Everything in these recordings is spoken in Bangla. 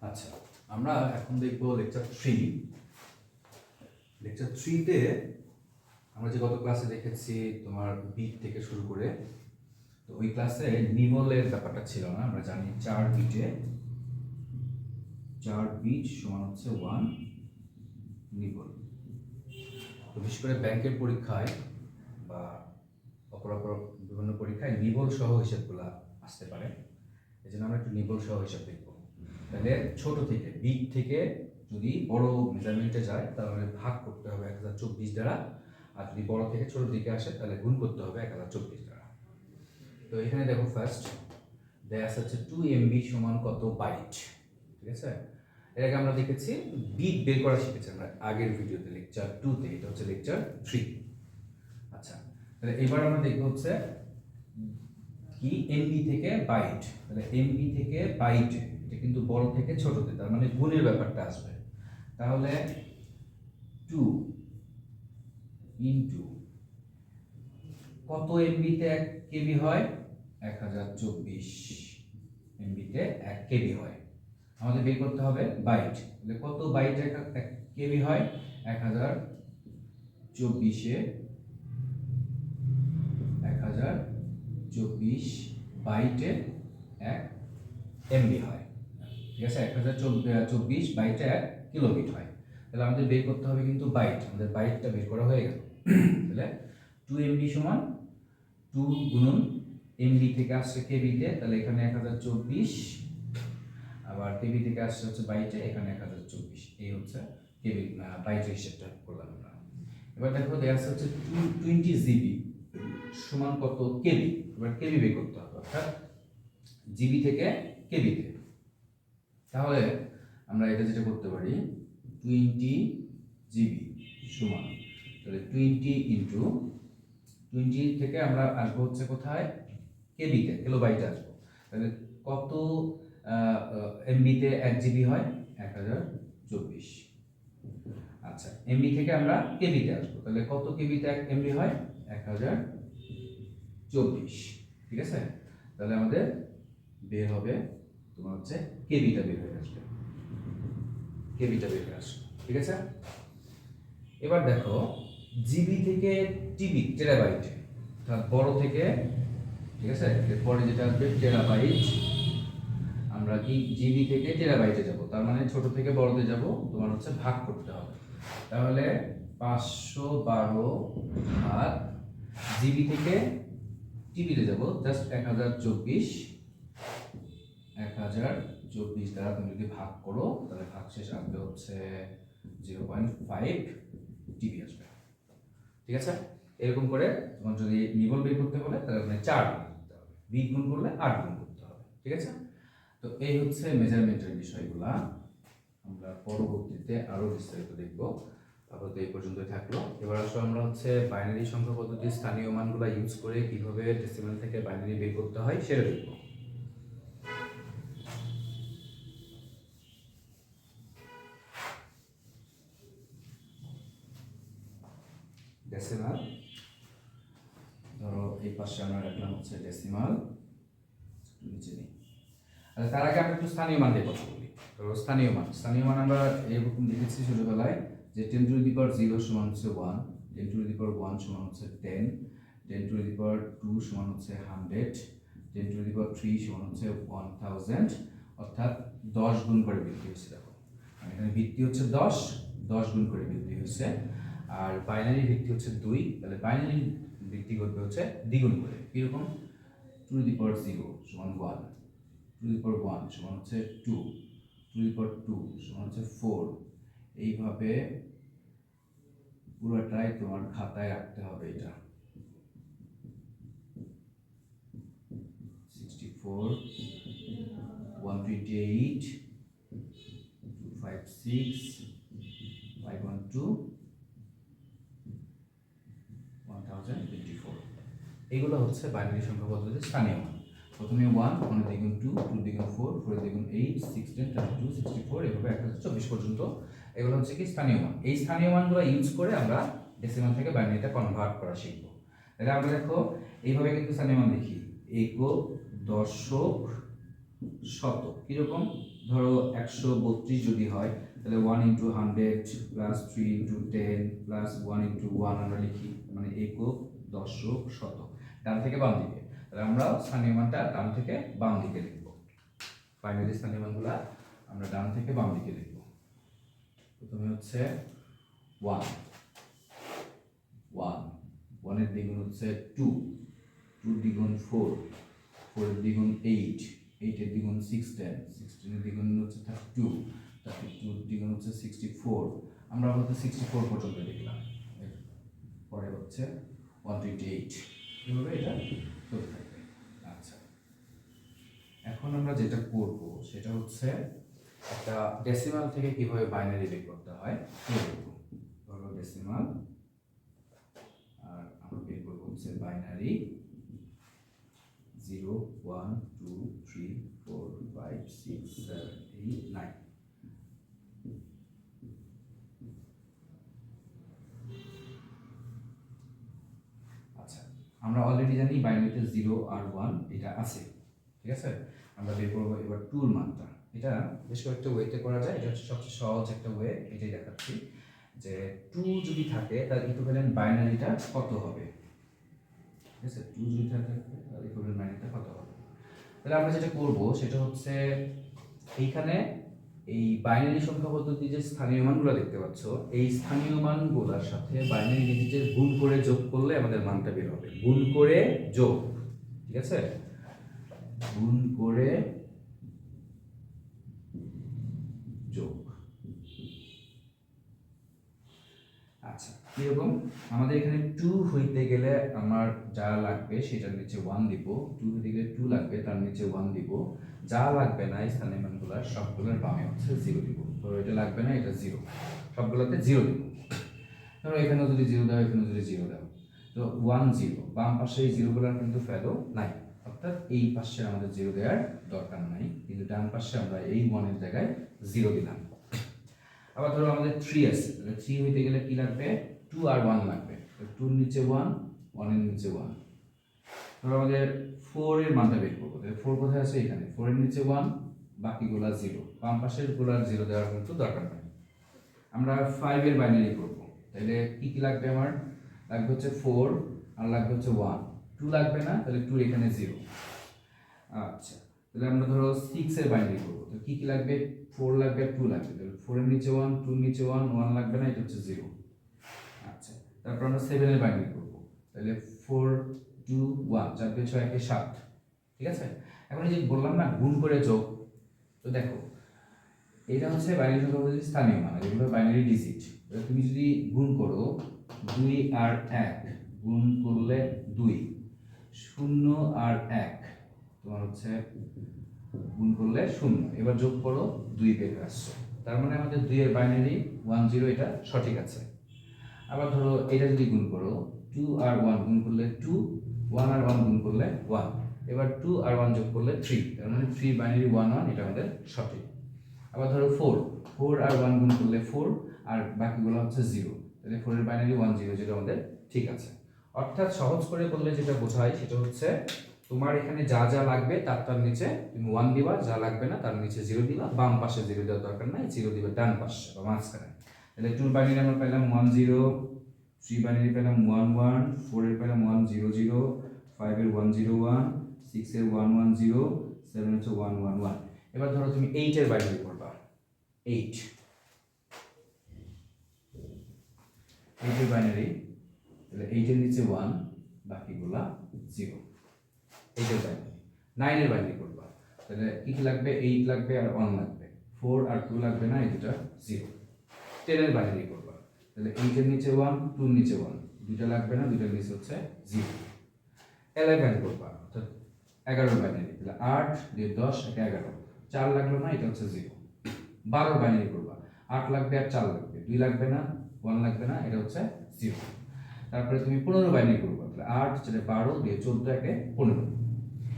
আচ্ছা, আমরা এখন দেখব লেকচার 3। লেকচার 3-তে আমরা যে গত ক্লাসে দেখেছি তোমার বিট থেকে শুরু করে, তো ওই ক্লাসে নিবলের ব্যাপারটা ছিল না। আমরা জানি 4 বিট সমান হচ্ছে 1 নিবল। তো বিশেষ করে ব্যাংকের পরীক্ষায় বা অপর বিভিন্ন পরীক্ষায় নিবল সহ হিসাবগুলো আসতে পারে। এই জন্য আমরা একটু নিবল সহ হিসাব দেখব। তাহলে ছোট থেকে বিট থেকে যদি বড় মেজারমেন্টে যায় তাহলে ভাগ করতে হবে 1024 দ্বারা, আর যদি বড় থেকে ছোট দিকে আসে তাহলে গুণ করতে হবে 1024 দ্বারা। তো এখানে দেখো ফার্স্ট দেয়া আছে 2 MB সমান কত বাইট। ঠিক আছে, এর আগে আমরা দেখেছি বিট বের করা শিখেছি আমরা আগের ভিডিওতে লেকচার 2-তে। এটা হচ্ছে লেকচার 3। আচ্ছা, তাহলে এবার আমরা দেখব হচ্ছে কি এমবি থেকে বাইট। তাহলে এমবি থেকে বাইট এটা কিন্তু বড় থেকে ছোটতে, তার মানে গুণের ব্যাপারটা আসবে। তাহলে 2 ইনটু কত এমবিতে 1 কেবি হয়? 1024 এমবিতে 1 কেবি হয়। আমাদের বের করতে হবে বাইট। তাহলে কত বাইটে 1 কেবি হয়? 1024 এ 1024 বাইটে 1 এমবি হয়। ঠিক আছে, 1024 বাইটে 1 কিলোবিট হয়। তাহলে আমাদের বের করতে হবে কিন্তু বাইট। আমাদের বাইটটা বের করা হয়ে গেল। তাহলে 2 এমবি সমান 2 গুণন এমবি থেকে আসছে কেবিতে, তাহলে এখানে 1024, আবার কেবি থেকে আসছে হচ্ছে বাইটে, এখানে 1024। এই হচ্ছে কেবি বাইটের হিসেবটা করলাম আমরা। এবার দেখো দেয়া আছে হচ্ছে 20 জিবি সমান কত কেবি। এবার কেবি বের করতে হবে, অর্থাৎ জিবি থেকে কেবিতে। তাহলে আমরা এটা যেটা করতে পারি 20 জিবি সমান, তাহলে 20 ইন্টু 20 থেকে আমরা আসবো হচ্ছে কোথায়? কেবিতে, কিলোবাইটে আসবো। তাহলে কত এমবিতে 1 জিবি হয়? 1024। আচ্ছা, এমবি থেকে আমরা কেবিতে আসবো, তাহলে কত কেবিতে 1 এমবি হয়? 1024। ঠিক আছে, তাহলে আমাদের বের হবে তোমার হচ্ছে কেবিটা বের হয়ে আসবে। কেবিটা বের হয়ে আসবে। ঠিক আছে, এবার দেখো জিবি থেকে টিবি টেরাবাইটে, অর্থাৎ বড় থেকে। ঠিক আছে, এরপরে যেটা আসবে টেরাবাইট। আমরা কি জিবি থেকে টেরাবাইটে যাব, তার মানে ছোট থেকে বড়তে যাব, তোমার হচ্ছে ভাগ করতে হবে। তাহলে 512 ভাগ জিবি থেকে টিবিতে যাব, জাস্ট 1024 দ্বারা তুমি যদি ভাগ করো তাহলে ভাগ শেষ আসবে হচ্ছে 0.5 টিবি আসবে। ঠিক আছে, এরকম করে তোমার যদি নিবল বের করতে বলে তাহলে মানে 4 গুণ করতে হবে, বিট গুণ করলে 8 গুণ করতে হবে। ঠিক আছে, তো এই হচ্ছে মেজারমেন্টের বিষয়গুলা। আমরা পরবর্তীতে আরো বিস্তারিত দেখব। আপাতত এই পর্যন্তই থাকলো। এবার আসলে আমরা হচ্ছে বাইনারি সংখ্যা পদ্ধতির স্থানীয় মানগুলো ইউজ করে কিভাবে ডেসিমাল থেকে বাইনারি বের করতে হয় সেটা দেখব। ডেসিমাল, ধরো এই পাশে আমরা রাখলাম হচ্ছে ডেসিমাল, নিচে নেই। তার আগে আমরা একটু স্থানীয় মান দিয়ে কথা বলি। তো স্থানীয় মান আমরা এরকম দেখেছি ছোটবেলায় যে 10 টু দি পাওয়ার 0 সমান হচ্ছে 1, 10 টু দি পাওয়ার 1 সমান হচ্ছে 10, 10 টু দি পাওয়ার 2 সমান হচ্ছে 100, 10 টু দি পাওয়ার 3 সমান হচ্ছে 1000, অর্থাৎ 10 গুণ করে বৃদ্ধি হয়েছে। দেখো এখানে ভিত্তি হচ্ছে 10 গুণ করে বৃদ্ধি হয়েছে, আর বাইনারি ভিত্তি হচ্ছে 2, তাহলে বাইনারি বৃদ্ধি করবে হচ্ছে দ্বিগুণ করে। কিরকম? 2 টু দি পাওয়ার 0 সমান 1, 2 টু দি পাওয়ার 1 সমান হচ্ছে 2, 2 টু দি পাওয়ার 2 সমান হচ্ছে 4। এইভাবে পুরোটাই তোমার খাতায় রাখতে হবে। এটা 64, 128, 256, 512, 1024। এগুলো হচ্ছে বাইনারি সংখ্যা পদ্ধতির স্থানীয় মান। প্রথমে 1, 1 এর দ্বিগুণ 2, 2 এর দ্বিগুণ 4, 4 এর দ্বিগুণ 8, 16, 32, 64, এভাবে 1024 পর্যন্ত। এগুলো হচ্ছে কি স্থানীয় মান। এই স্থানীয় মানগুলো ইউজ করে আমরা ডেসিমাল থেকে বাইনারিতে কনভার্ট করা শিখব। তাহলে আমরা দেখো এইভাবে কিন্তু স্থানীয় মান লিখি: একক, দশক, শত কীরকম, ধরো 132 যদি হয় তাহলে 1 into 100 plus 3 into 10 plus 1 into 1 আমরা লিখি, মানে একক, দশক, শত, ডান থেকে বাম দিকে। তাহলে আমরা স্থানীয় মানটা ডান থেকে বাম দিকে লিখব, বাইনারি স্থানীয় মানগুলো আমরা ডান থেকে বাম দিকে লিখব। প্রথমে হচ্ছে 1, 1 এর দ্বিগুণ হচ্ছে 2, 2 দ্বিগুণ 4, 4 এর দ্বিগুণ 8, 8 এর দ্বিগুণ 16, 16 এর দ্বিগুণ হচ্ছে 32, 32 এর দ্বিগুণ হচ্ছে 64। আমরা হয়তো 64 পর্যন্ত লিখলাম, পরে হচ্ছে 128, এভাবে এটা চলতে থাকবে। আচ্ছা, এখন আমরা যেটা করব সেটা হচ্ছে একটা ডেসিমাল থেকে কিভাবে বাইনারি বের করতে হয় ধরো ডেসিমাল, আর আমরা বের করবো হচ্ছে বাইনারি 0 1 2 3 4 5 6 7 8 9। আচ্ছা, আমরা অলরেডি জানি বাইনারিতে 0 আর 1 এটা আছে, ঠিক আছে। আমরা বের করবো এবার 2 এর মানটা। এটা বেশ কয়েকটা ওয়েতে করা যায়, এটা হচ্ছে সবচেয়ে সহজ একটা ওয়ে, এটাই দেখাচ্ছি। যে 2 যদি থাকে তার ইকুইভ্যালেন্ট বাইনারিটা কত হবে, ঠিক আছে। 2 যদি থাকে তার ইকুইভ্যালেন্ট বাইনারিটা কত হবে। তাহলে আমরা যেটা করব সেটা হচ্ছে এইখানে এই বাইনারি সংখ্যা পদ্ধতি যে স্থানীয় মানগুলো দেখতে পাচ্ছ, এই স্থানীয় মানগুলোর সাথে বাইনারি ডিজিটের গুণ করে যোগ করলে আমাদের মানটা বের হবে। গুণ করে যোগ, ঠিক আছে, গুণ করে যোগ। আচ্ছা, কিরকম, আমাদের এখানে 2 হইতে গেলে আমার যা লাগবে সেটার নিচে 1 দিব, 2 হইতে গেলে 2 লাগবে, তার নিচে 1 দিব, যা লাগবে না এই স্থানীয় মানগুলোর সবগুলোর বামে হচ্ছে 0 দিব। ধরো এটা লাগবে না, এটা 0, সবগুলোতে 0 দিব। ধরো এখানেও যদি 0 দাও, এখানেও যদি 0 দাও, তো 1 0, বাম পাশে এই 0গুলোর কিন্তু ভ্যালু নাই, অর্থাৎ এই পাশে আমাদের 0 দেওয়ার দরকার নাই, কিন্তু ডান পাশে আমরা এই 1 এর জায়গায় 0 দিলাম। আবার ধরো আমাদের 3 আছে, তাহলে 3 হইতে গেলে কি লাগবে, 2 আর 1 লাগবে, 2 এর নিচে 1, 1 এর নিচে 1। ধরো আমাদের 4 এর মানটা বের করবো, তাহলে 4 কোথায় আছে, এখানে, 4 এর নিচে 1, বাকিগুলা 0, বাম পাশের গুলার 0 দেওয়ার কিন্তু দরকার নেই। আমরা 5 এর বাইনারি করব, তাহলে কি কি লাগবে, আমার লাগবে হচ্ছে 4 আর লাগবে হচ্ছে 1, 2 লাগবে না, তাহলে 2 এখানে 0। আচ্ছা, তাহলে আমরা ধরো 6 এর বাইনারি করব, তো কি কি লাগবে, 4 লাগবে, 2 লাগবে, তাহলে 4 এর নিচে 1, 2 এর নিচে 1, 1 লাগবে না, এটা হচ্ছে 0। আচ্ছা, তারপর আমরা 7 এর বাইনারি করব, তাহলে 4 2 1, 4 2 6 1 7, ঠিক আছে। এখন এই যে বললাম না গুণ করে যোগ, তো দেখো এটা হচ্ছে বাইনারি সংখ্যা পদ্ধতির স্থানীয় মান, এগুলো বাইনারি ডিজিট। তুমি যদি গুণ করো 2 আর 1, গুণ করলে 2, 0 আর 1 তোমার হচ্ছে গুণ করলে 0, এবার যোগ করো 2 বের আসছে, তার মানে আমাদের 2 এর বাইনারি 1 0, এটা সঠিক আছে। আবার ধরো এটা যদি গুণ করো 2 আর 1 গুণ করলে 2, 1 আর 1 গুণ করলে 1, এবার 2 আর 1 যোগ করলে 3, তার মানে 3 বাইনারি 1 1, এটা আমাদের সঠিক। আবার ধরো 4, 4 আর 1 গুণ করলে 4, আর বাকিগুলো হচ্ছে 0, তাহলে 4 এর বাইনারি 1 0, যেটা আমাদের ঠিক আছে। অর্থাৎ সহজ করে বললে যেটা বোঝায় সেটা হচ্ছে তোমার এখানে যা যা লাগবে তার নিচে তুমি 1 দিবা, যা লাগবে না তার নিচে 0 দিবা, বাম পাশে 0 দেওয়ার দরকার নাই, 0 দিবে ডান পাশে বা মাঝখানে। তাহলে 2 বাইনারি আমরা পেলাম 1 0, 3 বাইনারি পেলাম 1 1, 4 এর পেলাম 1 0 0, 5 এর 1 0 1, 6 এর 1 1 0, 7 হচ্ছে 1 1 1। এবার ধরো তুমি 8 এর বাইনারি করবা, 8 এর বাইনারি, তাহলে 8 এর নিচে 1, বাকিগুলা 0, 8 এর বাইনারি। 9 এর বাইনারি করবা, তাহলে কি কি লাগবে, 8 লাগবে আর 1 লাগবে, 4 আর 2 লাগবে না, এই দুটো 0। 10 এর বাইনারি করবা, তাহলে 8 এর নিচে 1, 2 এর নিচে 1, দুটো লাগবে না, দুটোর নিচে হচ্ছে 0। 11 করবা, অর্থাৎ 11 এর বাইনারি, তাহলে 8 দিয়ে 10 এটা 11, 4 লাগলো না, এটা হচ্ছে 0। 12 বাইনারি করবা, 8 লাগবে আর 4 লাগবে, 2 লাগবে না, 1 লাগবে না, এটা হচ্ছে 0। তারপরে তুমি 15 বাইনারি করবা, তাহলে 8 4 12 দিয়ে 14 একে 15।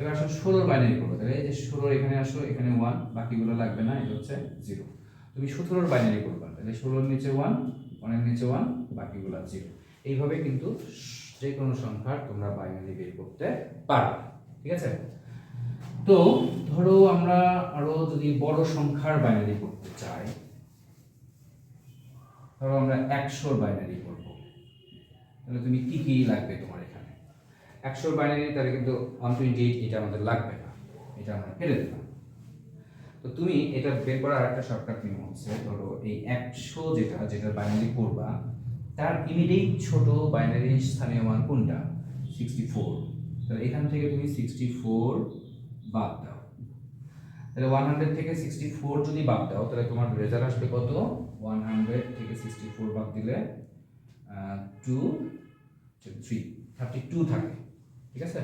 এবার আসো 16 বাইনারি করবা, তাহলে এই যে 16 এখানে আসো, এখানে 1, বাকিগুলো লাগবে না, এটা হচ্ছে 0। তুমি 17 বাইনারি করবা, তাহলে 16 এর নিচে 1, 1 এর নিচে 1, বাকিগুলো 0। এইভাবে কিন্তু যে কোনো সংখ্যার তোমরা বাইনারি বের করতে পারো, ঠিক আছে। তো ধরো আমরা আরো যদি বড় সংখ্যার বাইনারি করতে চাই, ধরো আমরা 100 বাইনারি করব, তাহলে তুমি কি কি লাগবে তোমার এখানে? 100 বাইনারি তাহলে কিন্তু 128 এটা আমাদের লাগবে না, এটা আমরা ফেলে দিলাম। তো তুমি এটা বের করার আরেকটা শর্টকাট নিয়ম হচ্ছে, ধরো এই 100 যেটা বাইনারি করবা তার ইমিডিয়েট ছোট বাইনারি স্থানীয় মান কোনটা? 64। তাহলে এখান থেকে তুমি 64 বাদ দাও। তাহলে 100 থেকে 64 যদি বাদ দাও তাহলে তোমার রেজাল্ট আসবে কত? 100 থেকে 64 বাদ দিলে 2 3 32 থাকে, ঠিক আছে?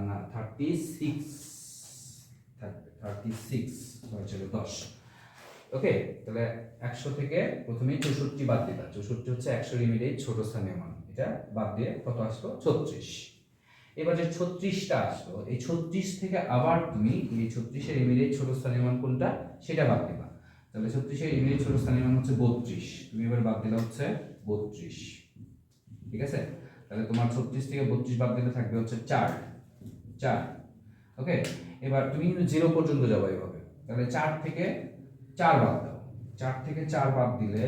না 36 থাকবে, 36 চলো 10। ওকে, তাহলে 100 থেকে প্রথমে 64 বাদ দিবা। 64 হচ্ছে 100 এর ইমিডিয়েট ছোট স্থানীয় মান, এটা বাদ দিয়ে কত আসলো? 36। এবার যে 36টা আসলো, এই 36 থেকে আবার তুমি এই 36 এর ইমিডিয়েট ছোট স্থানীয় মান কোনটা সেটা বাদ দিবা। তাহলে 36 এর ইমিডিয়েট ছোট স্থানীয় মান হচ্ছে 32, তুমি এবার বাদ দিলে হচ্ছে 32, ঠিক আছে? তাহলে তোমার 36 থেকে 32 বাদ দিলে থাকবে হচ্ছে 4। ওকে, এবার তুমি কিন্তু 0 পর্যন্ত যাবে এইভাবে। তাহলে 4 থেকে 4 বাদ দাও। 4 থেকে 4 বাদ দিলে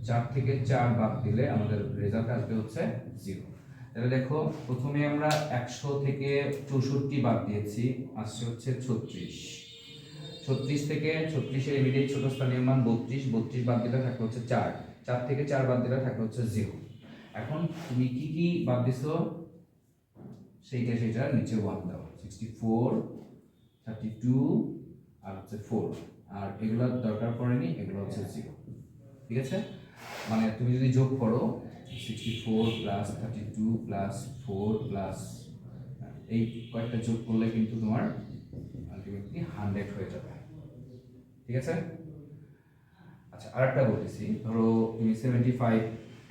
4 থেকে 4 বাদ দিলে আমাদের রেজাল্ট আসবে হচ্ছে 0। তাহলে দেখো প্রথমে আমরা 100 থেকে 64 বাদ দিয়েছি, আসছে হচ্ছে 36। 36 থেকে 36 এর ইমিডিয়েট ছোট স্থানীয় মান 32, 32 বাদ দিলে থাকবে হচ্ছে 4, 4 থেকে 4 বাদ দিলে থাকবে হচ্ছে 0। এখন তুমি কি কি বাদ দিছো সেইটা নিচে 1 দাও। 64, 32 আর হচ্ছে 4, আর এগুলো দরকার পড়েনি, এগুলো হচ্ছে 0, ঠিক আছে? মানে তুমি যদি যোগ করো 64 প্লাস 32 প্লাস 4 প্লাস এই কয়েকটা যোগ করলে কিন্তু তোমার আলটিমেটলি 100 হয়ে যাবে, ঠিক আছে? আচ্ছা, আরেকটা বলতেছি, ধরো তুমি 75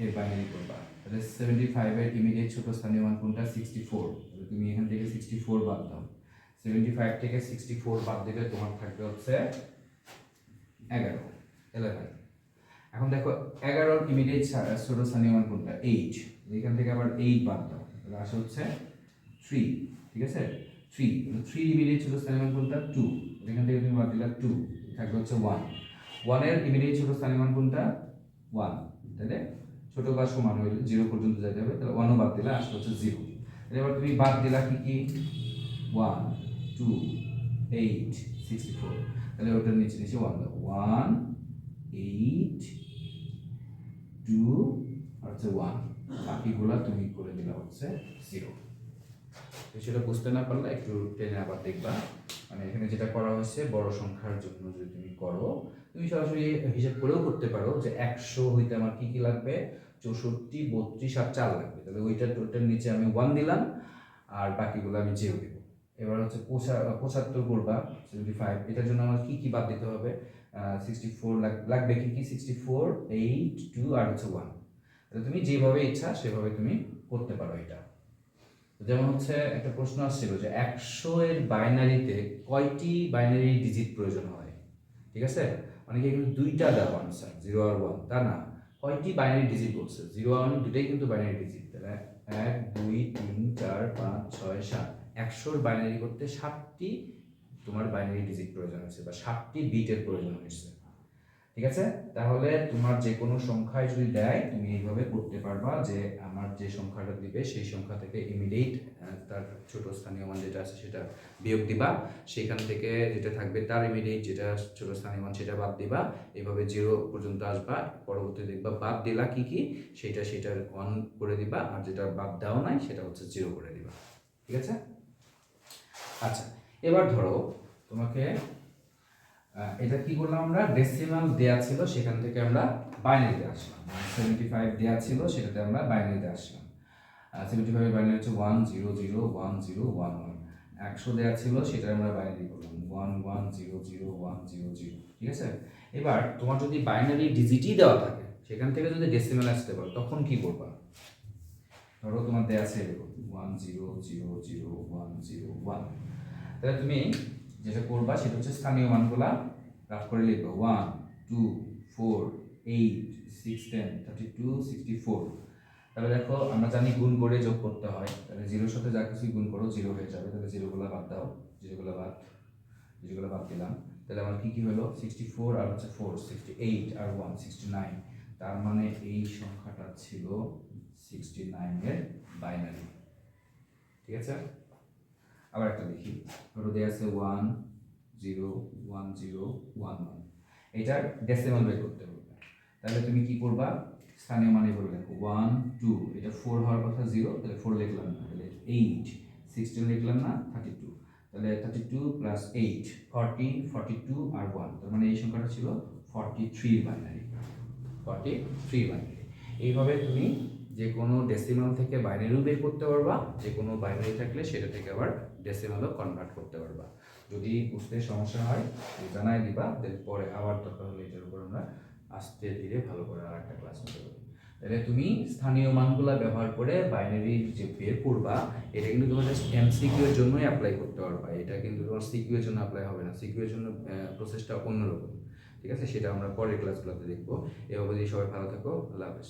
এর বাইনারি করবা, তাহলে 75 এর ইমিডিয়েট ছোট স্থানীয় মান কোনটা? 64। তাহলে তুমি এখান থেকে 64 বাদ দাও। 75 থেকে 64 বাদ দিলে তোমার থাকবে হচ্ছে 11। এখন দেখো 11 এর ইমিডিয়েট ছোট স্থানীয় মান কোনটা? 8। এখান থেকে আবার 8 বাদ দাও, তাহলে আসে হচ্ছে 3, ঠিক আছে? 3 ইমিডিয়েট ছোট স্থানীয় মান কোনটা? 2। এখান থেকে তুমি বাদ দিলা 2, থাকবে হচ্ছে 1। 1 এর ইমিডিয়েট ছোট স্থানীয় মান কোনটা? 1। তাহলে ছোট বা সমান হইলে 0 পর্যন্ত যেতে হবে, তাহলে 1 ও বাদ দিলে আসলে হচ্ছে 0। এবার তুমি বাদ দিলা কি কি? 1 2 8 64, তাহলে ওটার নিচে 1 দাও। 1 8 2 আর হচ্ছে 1, বাকিগুলা তুমি করে দিলা হচ্ছে 0। তো সেটা বুঝতে না পারলে একটু টেনে আবার দেখবা। মানে এখানে যেটা করা হয়েছে বড় সংখ্যার জন্য যদি তুমি করো, তুমি সরাসরি হিসাব করেও করতে পারো যে 100 হইতে আমার কি কি লাগবে? 64, 32 আর 4 লাগবে। তাহলে ওইটার নিচে আমি 1 দিলাম আর বাকিগুলো আমি 0 দেব। এবার হচ্ছে 75 করবা, 75, এটার জন্য আমার কি কি বাদ দিতে হবে? 64 লাগবে, কি কি? 64, 8 2 আর হচ্ছে 1। তাহলে তুমি যেভাবে ইচ্ছা সেভাবে তুমি করতে পারো এটা। যেমন হচ্ছে একটা প্রশ্ন আসছিল যে 100 এর বাইনারিতে কয়টি বাইনারি ডিজিট প্রয়োজন হয়, ঠিক আছে? অনেকে কিন্তু দুইটা দাও আনসার, 0 আর 1, তা না, কয়টি বাইনারি ডিজিট বলছে? 0 আর 1 দুটাই কিন্তু বাইনারি ডিজিট। তাহলে 1 2 3 4 5 6 7, 100 এর বাইনারি করতে 7টি তোমার বাইনারি ডিজিট প্রয়োজন হচ্ছে বা 7টি বিটের প্রয়োজন হচ্ছে, ঠিক আছে? তাহলে তোমার যে কোনো সংখ্যায় যদি দেয় তুমি এইভাবে করতে পারবা যে আমার যে সংখ্যাটা দিবে সেই সংখ্যা থেকে ইমিডিয়েট তার ছোট স্থানীয় মান যেটা আছে সেটা বিয়োগ দিবা, সেখান থেকে যেটা থাকবে তার ইমিডিয়েট যেটা ছোট স্থানীয় মান সেটা বাদ দিবা, এইভাবে 0 পর্যন্ত আসবা। পরবর্তী দেখবা বাদ দিলা কি কি, সেটা 1 করে দিবা, আর যেটা বাদ দেওয়া নাই সেটা হচ্ছে 0 করে দিবা, ঠিক আছে? আচ্ছা, এবার ধরো তোমাকে এটা কি করলাম আমরা? ডেসিমাল দেয়া ছিল সেখান থেকে আমরা বাইনারিতে আসলাম। 75 দেয়া ছিল সেটাতে আমরা বাইনারিতে আসলাম। 75 এর বাইনারি হচ্ছে 1 0 0 1 0 1 1। 100 দেয়া ছিল সেটা আমরা বাইনারি করলাম 1 1 0 0 1 0 0, ঠিক আছে? এবার তোমার যদি বাইনারি ডিজিটই দেওয়া থাকে সেখান থেকে যদি ডেসিমাল আসতে পারো তখন কি করবা? ধরো তোমার দেয়া আছে এরকম 1 0 0 0 1 0 1, তাহলে তুমি যেটা করবা সেটা হচ্ছে স্থানীয় মানগুলা রাফ করে লিখবা 1 2 4 8 6 10 32 64। তাহলে দেখো আমরা জানি গুণ করে যোগ করতে হয়, তাহলে জিরোর সাথে যা কিছু গুণ করো জিরো হয়ে যাবে, তাহলে জিরোগুলো বাদ দাও, জিরোগুলো বাদ দিলাম। তাহলে আমার কি হলো 64 আর হচ্ছে 4, 68 আর 1 69, তার মানে এই সংখ্যাটা ছিল 69 এর বাইনারি। ঠিক আছে, আবার একটা দেখি, ধরো দেয়া আছে 1 0 1 0 1 1, এটার ডেসিমাল বের করতে হবে। তাহলে তুমি কি করবা, স্থানীয় মানে বলে দেখো 1 2, এটা 4 হওয়ার কথা 0, তাহলে 4 লিখলাম না, তাহলে 8 16 লিখলাম না 32, তাহলে 32 প্লাস 8 40 42 আর 1, তার মানে এই সংখ্যাটা ছিল 43 বাইনারি, 43 বাইনারি। এইভাবে তুমি যে কোনো ডেসিমাল থেকে বাইনারিও বের করতে পারবা, যে কোনো বাইনারি থাকলে সেটা থেকে আবার ডেসিমালও কনভার্ট করতে পারবা। যদি বুঝতে সমস্যা হয় জানাই দিবা, দেন পরে আবার দরকার হলে এটার উপর আমরা আস্তে ধীরে ভালো করে আর একটা ক্লাস নিতে পারি। তাহলে তুমি স্থানীয় মানগুলো ব্যবহার করে বাইনারি যে বের করবা, এটা কিন্তু তোমার জাস্ট এমসিকিউ এর জন্যই অ্যাপ্লাই করতে পারবা, এটা কিন্তু তোমার সিকিউ এর জন্য অ্যাপ্লাই হবে না, সিকিউ এর জন্য প্রসেসটা অন্যরকম। ঠিক আছে, সেটা আমরা পরের ক্লাসগুলোতে দেখবো। এভাবে সবাই ভালো থাকো, আল্লাহ হাফেজ।